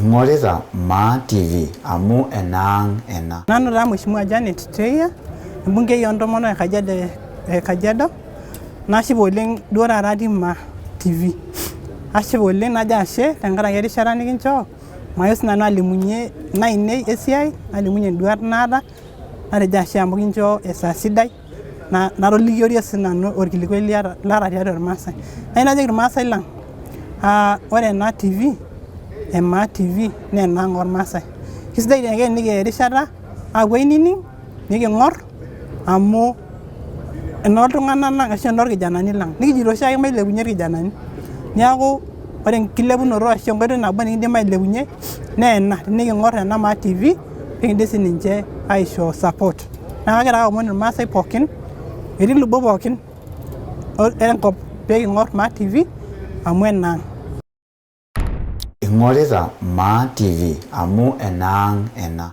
Ingorita Maa TV amu ENAANG ena. Nanu taa Mheshimiwa Janet Teyiaa, embungei oontomonok Kajiado, nashipa oleng duo taata atii Maa TV. Ashipa oleng najo ashe tenkaraki erishata nikinchoo, mayieu sinanu alimunye nainei esiai, nalimunye induat naata, natejo ashe amu kinchoo esaa sidai, natolikiorie sinanu orkilikwai laata tiatua irmaasai. Nayieu najoki irmaasai lang, ore ena TV, Maa TV naa ENAANG ormaasai. Kisidai ake nikiya erishata aapuo ainining, niking'or amu enooltung'anak lang ashu enoorkijanani lang. Nikijito oshiake mailepunye irkijanani. Neeku ore enkilepunoto ashu enkoitoi nabo nikiindim ailepunye naa ena, teniking'or ena Maa TV peekiindim sininche aishoo support. Neeku kagira ake aomon irmaasai pookin, etii lubot pookin enkop peeking'or Maa TV amu ENAANG. Ingorita Maa TV amu ENAANG ena.